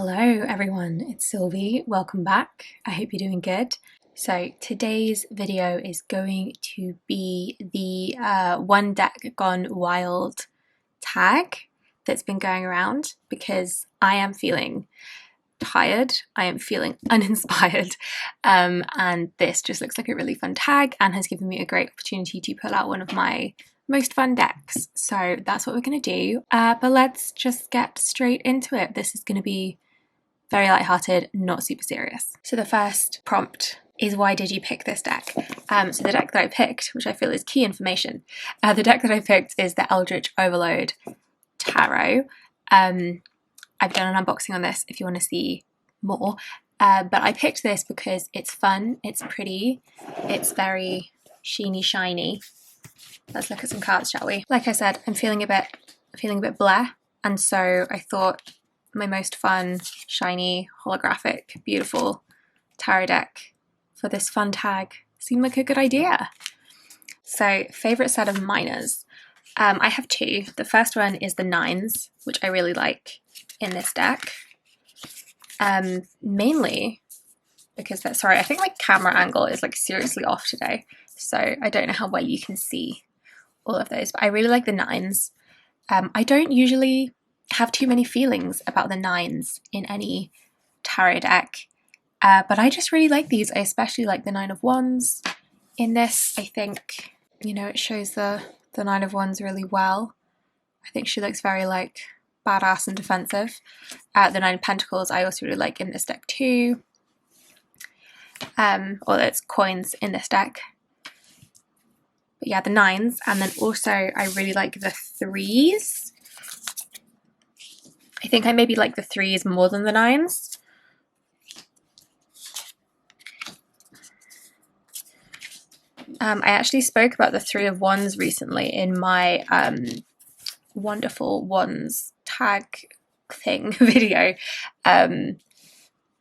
Hello everyone, it's Sylvie. Welcome back. I hope you're doing good. So today's video is going to be the one deck gone wild tag that's been going around because I am feeling tired, I am feeling uninspired, and this just looks like a really fun tag and has given me a great opportunity to pull out one of my most fun decks. So that's what we're going to do, but let's just get straight into it. This is going to be very lighthearted, not super serious. So the first prompt is, why did you pick this deck? So the deck that I picked, which I feel is key information, the deck that I picked is the Eldritch Overload Tarot. I've done an unboxing on this if you want to see more, but I picked this because it's fun, it's pretty, it's very sheeny shiny. Let's look at some cards, shall we? Like I said, I'm feeling a bit blah, and so I thought my most fun, shiny, holographic, beautiful tarot deck for this fun tag seemed like a good idea. So, favourite set of minors. I have two. The first one is the nines, which I really like in this deck. Mainly because I think my camera angle is like seriously off today, so I don't know how well you can see all of those, but I really like the nines. I don't usually have too many feelings about the nines in any tarot deck, but I just really like these. I especially like the Nine of Wands in this. I think, it shows the Nine of Wands really well. I think she looks very like badass and defensive. The Nine of Pentacles I also really like in this deck too, although it's coins in this deck. But yeah, the nines, and then also I really like the threes. I think I maybe like the threes more than the nines. I actually spoke about the Three of Wands recently in my wonderful Wands tag thing video. I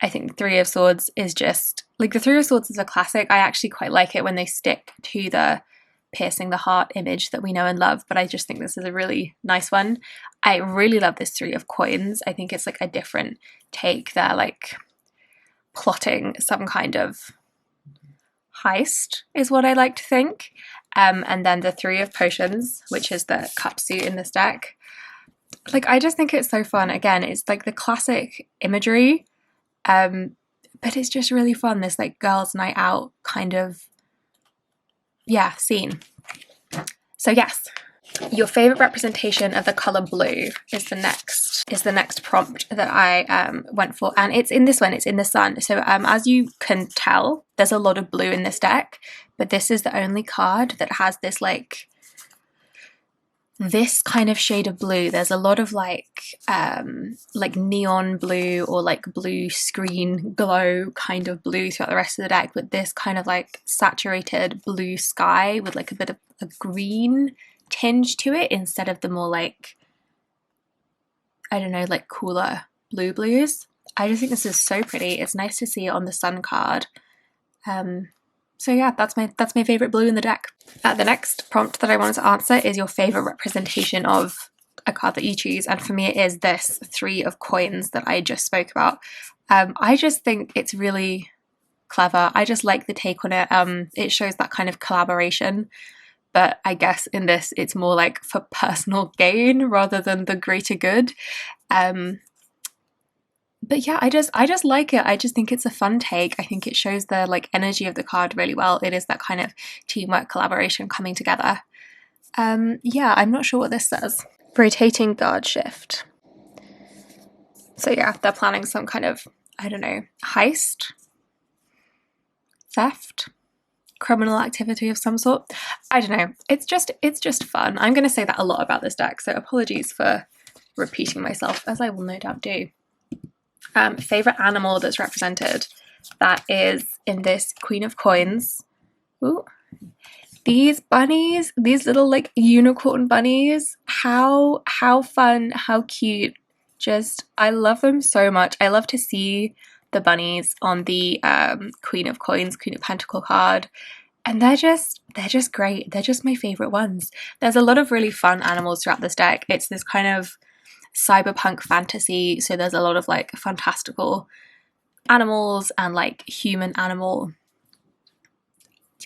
think the Three of Swords is just, like, the Three of Swords is a classic. I actually quite like it when they stick to the piercing the heart image that we know and love, but I just think this is a really nice one. I really love this Three of Coins. I think it's like a different take. They're like plotting some kind of heist is what I like to think. And then the Three of Potions, which is the cup suit in this deck. Like, I just think it's so fun. Again, it's like the classic imagery, but it's just really fun. This like girls' night out kind of scene. So yes, your favorite representation of the color blue is the next prompt that I went for, and it's in this one. It's in the sun. So as you can tell, there's a lot of blue in this deck, but this is the only card that has this this kind of shade of blue. There's a lot of like neon blue or like blue screen glow kind of blue throughout the rest of the deck, but this kind of like saturated blue sky with like a bit of a green tinge to it instead of the more like, I don't know, like cooler blues. I just think this is so pretty. It's nice to see it on the sun card. So yeah, that's my favorite blue in the deck. The next prompt that I wanted to answer is your favorite representation of a card that you choose, and for me it is this Three of Coins that I just spoke about. I just think it's really clever. I just like the take on it. It shows that kind of collaboration, but I guess in this it's more like for personal gain rather than the greater good. But yeah, I just like it. I just think it's a fun take. I think it shows the like energy of the card really well. It is that kind of teamwork, collaboration coming together. Yeah, I'm not sure what this says. Rotating guard shift. So yeah, they're planning some kind of, I don't know, heist, theft, criminal activity of some sort. I don't know. It's just fun. I'm going to say that a lot about this deck, so apologies for repeating myself, as I will no doubt do. Favorite animal that's represented, that is in this Queen of Coins. Ooh. These bunnies, these little like unicorn bunnies, how fun, how cute. Just, I love them so much. I love to see the bunnies on the Queen of Coins, Queen of Pentacle card, and they're just great. They're just my favorite ones. There's a lot of really fun animals throughout this deck. It's this kind of cyberpunk fantasy, so there's a lot of like fantastical animals and like human animal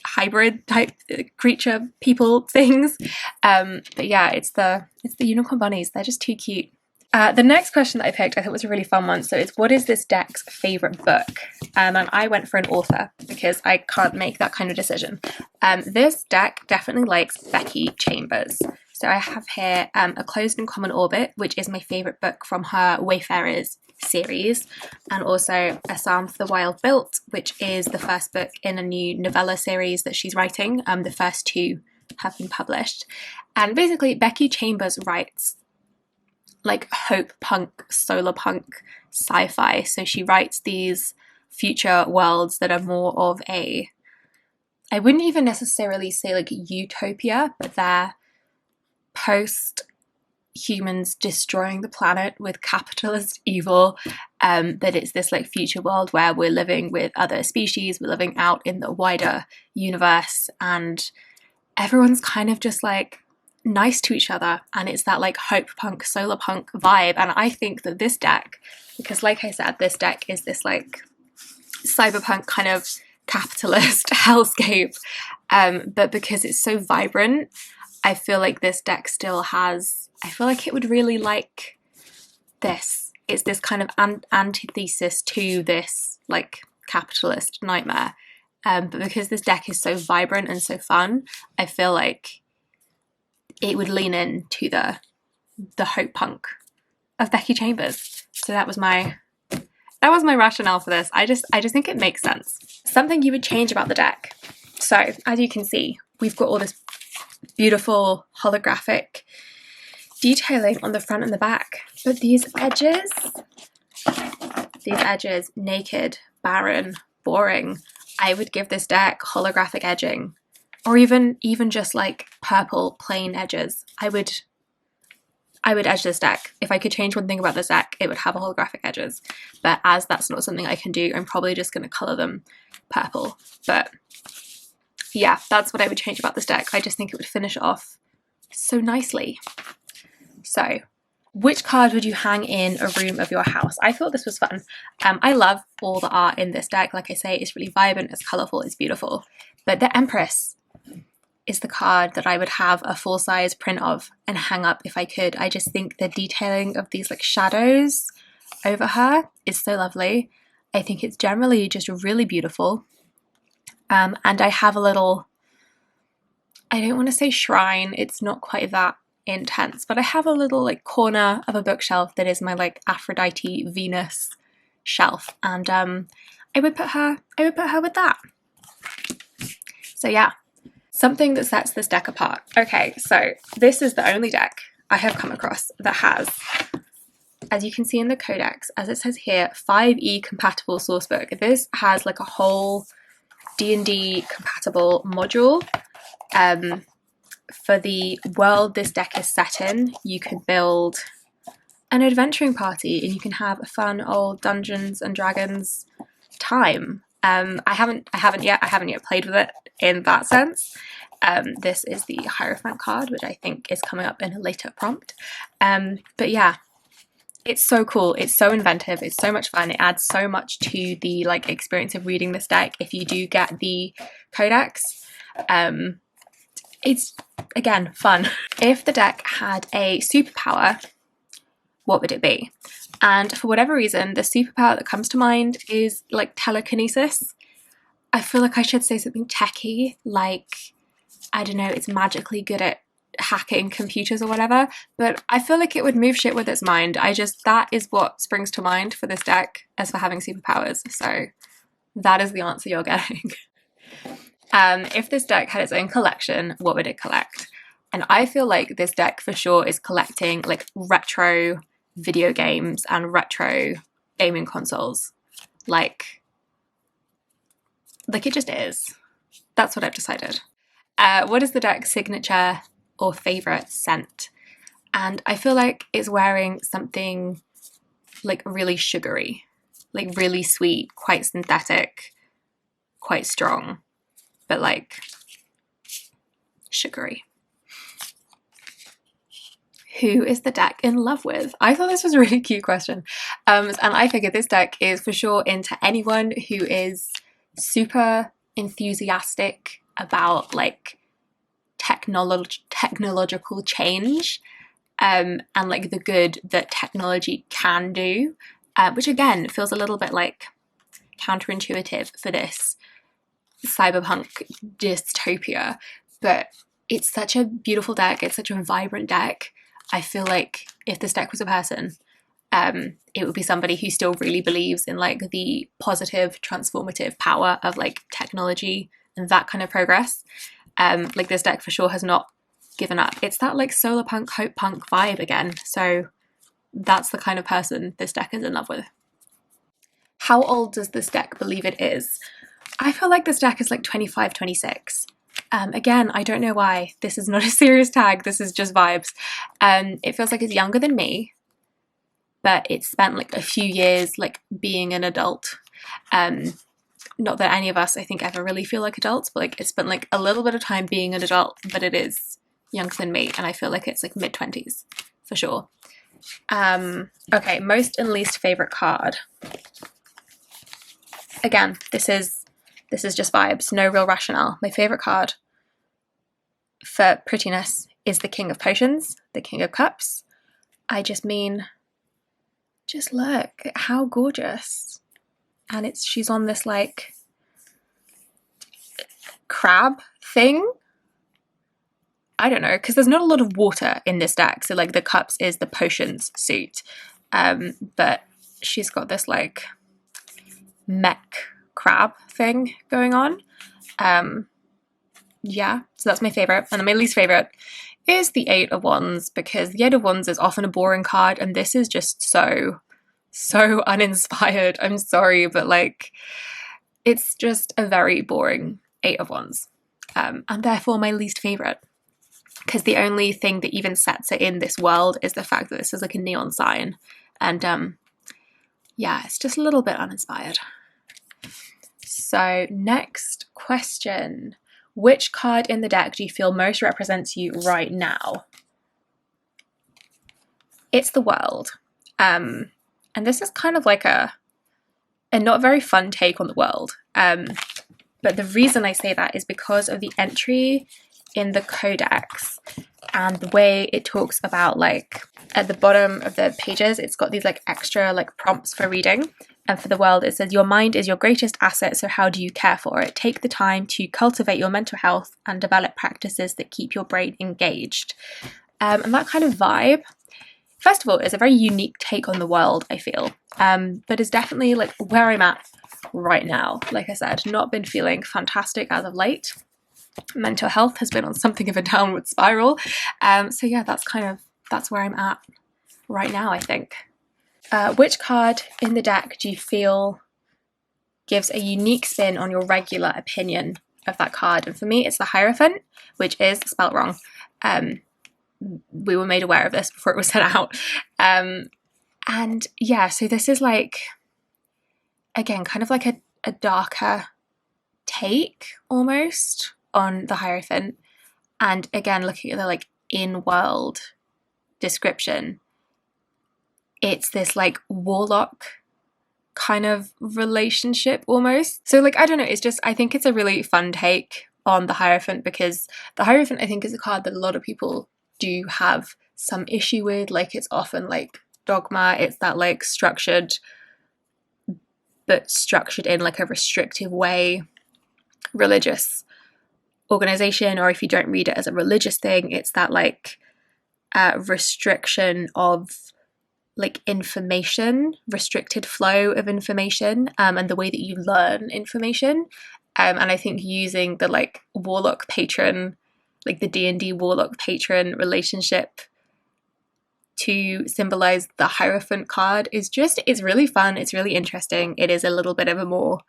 hybrid type creature people things. But yeah, it's the unicorn bunnies. They're just too cute. The next question that I picked, I thought was a really fun one. So it's, what is this deck's favourite book? And I went for an author because I can't make that kind of decision. This deck definitely likes Becky Chambers. So I have here A Closed and Common Orbit, which is my favourite book from her Wayfarers series, and also A Psalm for the Wild Built, which is the first book in a new novella series that she's writing. The first two have been published. And basically Becky Chambers writes like hope punk, solar punk, sci-fi. So she writes these future worlds that are more of a, I wouldn't even necessarily say like utopia, but they're post humans destroying the planet with capitalist evil. But it's this like future world where we're living with other species, we're living out in the wider universe, and everyone's kind of just like nice to each other, and it's that like hope punk, solar punk vibe. And I think that this deck, because like I said, this deck is this like cyberpunk kind of capitalist hellscape, but because it's so vibrant, I feel like this deck still has, I feel like it would really like this. It's this kind of antithesis to this like capitalist nightmare, but because this deck is so vibrant and so fun, I feel like it would lean into the hope punk of Becky Chambers. So that was my rationale for this. I just think it makes sense. Something you would change about the deck. So as you can see, we've got all this beautiful holographic detailing on the front and the back, but these edges, naked, barren, boring. I would give this deck holographic edging, or even just like purple plain edges. I would edge this deck. If I could change one thing about this deck, it would have a holographic edges. But as that's not something I can do, I'm probably just going to colour them purple. But yeah, that's what I would change about this deck. I just think it would finish it off so nicely. So, which card would you hang in a room of your house? I thought this was fun. I love all the art in this deck. Like I say, it's really vibrant, it's colourful, it's beautiful. But the Empress is the card that I would have a full-size print of and hang up if I could. I just think the detailing of these like shadows over her is so lovely. I think it's generally just really beautiful. And I have a little, I don't want to say shrine, it's not quite that intense, but I have a little like corner of a bookshelf that is my like Aphrodite Venus shelf, and I would put her with that. So yeah, something that sets this deck apart. Okay, so this is the only deck I have come across that has, as you can see in the codex, as it says here, 5e compatible sourcebook. This has like a whole D&D compatible module. For the world this deck is set in, you could build an adventuring party and you can have a fun old Dungeons and Dragons time. I haven't yet played with it in that sense. This is the Hierophant card, which I think is coming up in a later prompt. But yeah, it's so cool, it's so inventive, it's so much fun, it adds so much to the like experience of reading this deck if you do get the codex. It's, again, fun. If the deck had a superpower, what would it be? And for whatever reason, the superpower that comes to mind is like telekinesis. I feel like I should say something techie, like, I don't know, it's magically good at hacking computers or whatever, but I feel like it would move shit with its mind. That is what springs to mind for this deck as for having superpowers. So that is the answer you're getting. If this deck had its own collection, what would it collect? And I feel like this deck for sure is collecting like retro video games and retro gaming consoles. Like it just is. That's what I've decided. What is the deck's signature or favourite scent? And I feel like it's wearing something like really sugary, like really sweet, quite synthetic, quite strong, but like sugary. Who is the deck in love with? I thought this was a really cute question. And I figured this deck is for sure into anyone who is super enthusiastic about like technological change, and like the good that technology can do, which again feels a little bit like counterintuitive for this cyberpunk dystopia, but it's such a beautiful deck. It's such a vibrant deck. I feel like if this deck was a person, it would be somebody who still really believes in like the positive transformative power of like technology and that kind of progress. Like this deck for sure has not given up. It's that like solar punk, hope punk vibe again. So that's the kind of person this deck is in love with. How old does this deck believe it is? I feel like this deck is like 25, 26. Again, I don't know why. This is not a serious tag. This is just vibes. It feels like it's younger than me, but it's spent like a few years like being an adult. Not that any of us, I think, ever really feel like adults, but like it's spent like a little bit of time being an adult, but it is younger than me, and I feel like it's like mid-20s for sure. Okay, most and least favorite card. Again, this is just vibes, no real rationale. My favorite card for prettiness is the King of Potions, the King of Cups. I just mean, just look at how gorgeous. And she's on this like crab thing. I don't know, because there's not a lot of water in this deck. So like the cups is the potions suit. But she's got this like mech crab thing going on. Yeah, so that's my favorite. And then my least favorite is the Eight of Wands, because the Eight of Wands is often a boring card, and this is just so uninspired. I'm sorry, but like it's just a very boring Eight of Wands, and therefore my least favorite, because the only thing that even sets it in this world is the fact that this is like a neon sign, and yeah, it's just a little bit uninspired. So next question. Which card in the deck do you feel most represents you right now? It's the World. And this is kind of like a not very fun take on the World. But the reason I say that is because of the entry in the Codex and the way it talks about, like, at the bottom of the pages, it's got these like extra like prompts for reading. And for the World, it says, your mind is your greatest asset, so how do you care for it? Take the time to cultivate your mental health and develop practices that keep your brain engaged. And that kind of vibe, first of all, is a very unique take on the World, I feel. But is definitely like where I'm at right now. Like I said, not been feeling fantastic as of late. Mental health has been on something of a downward spiral. So yeah, that's where I'm at right now, I think. Which card in the deck do you feel gives a unique spin on your regular opinion of that card? And for me, it's the Hierophant, which is spelled wrong. We were made aware of this before it was sent out. And yeah, so this is like, again, kind of like a darker take almost on the Hierophant. And again, looking at the like in-world description, it's this like warlock kind of relationship almost. So like, I don't know, it's just, I think it's a really fun take on the Hierophant, because the Hierophant I think is a card that a lot of people do have some issue with. Like it's often like dogma, it's that like structured, but structured in like a restrictive way, religious organization, or if you don't read it as a religious thing, it's that like restriction of like information, restricted flow of information, and the way that you learn information. And I think using the like warlock patron, like the D&D warlock patron relationship to symbolize the Hierophant card is just, it's really fun. It's really interesting. It is a little bit of a more,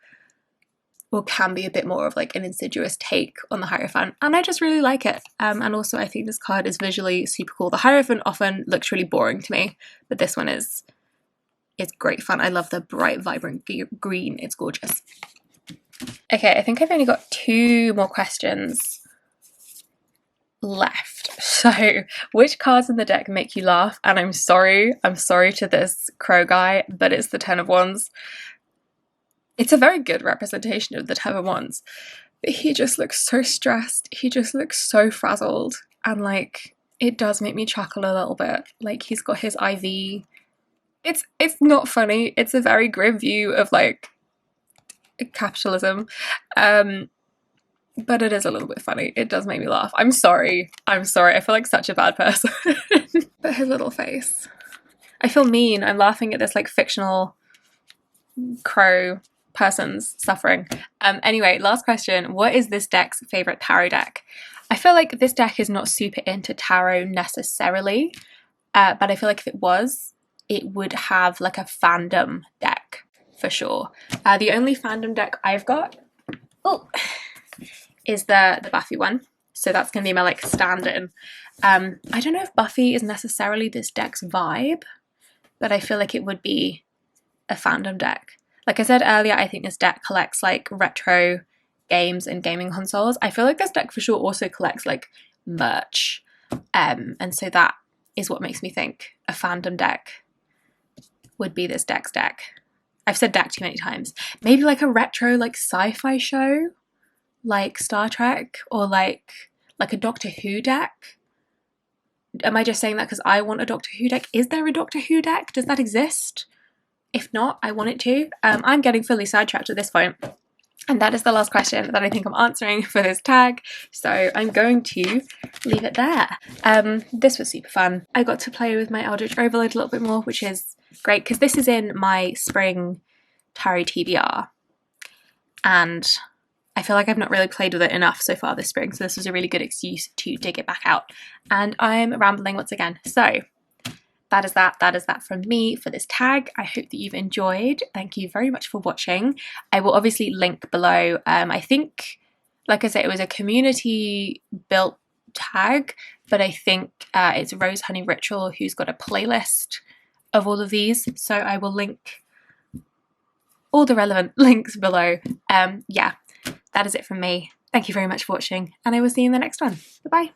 or can be a bit more of like an insidious take on the Hierophant, and I just really like it. And also I think this card is visually super cool. The Hierophant often looks really boring to me, but this one is great fun. I love the bright, vibrant green. It's gorgeous. Okay, I think I've only got 2 more questions. left. So which cards in the deck make you laugh? And I'm sorry to this crow guy, but it's the Ten of Wands. It's a very good representation of the Ten of Wands, but he just looks so stressed, he just looks so frazzled, and like it does make me chuckle a little bit. Like he's got his IV. It's not funny, it's a very grim view of like capitalism, but it is a little bit funny. It does make me laugh. I'm sorry. I feel like such a bad person. But his little face. I feel mean. I'm laughing at this like fictional crow person's suffering. Anyway, last question. What is this deck's favorite tarot deck? I feel like this deck is not super into tarot necessarily, but I feel like if it was, it would have like a fandom deck for sure. The only fandom deck I've got is the Buffy one, so that's gonna be my like stand-in. I don't know if Buffy is necessarily this deck's vibe, but I feel like it would be a fandom deck. Like I said earlier, I think this deck collects like retro games and gaming consoles. I feel like this deck for sure also collects like merch, and so that is what makes me think a fandom deck would be this deck's deck. I've said deck too many times. Maybe like a retro like sci-fi show, like Star Trek, or like a Doctor Who deck. Am I just saying that because I want a Doctor Who deck? Is there a Doctor Who deck? Does that exist? If not, I want it to. I'm getting fully sidetracked at this point. And that is the last question that I think I'm answering for this tag. So I'm going to leave it there. This was super fun. I got to play with my Eldritch Overload a little bit more, which is great because this is in my spring tarot TBR. And I feel like I've not really played with it enough so far this spring, so this was a really good excuse to dig it back out. And I'm rambling once again. So that is that from me for this tag. I hope that you've enjoyed. Thank you very much for watching. I will obviously link below. I think, like I said, it was a community built tag, but I think it's Rose Honey Ritual who's got a playlist of all of these. So I will link all the relevant links below. Yeah, that is it from me. Thank you very much for watching, and I will see you in the next one. Bye-bye.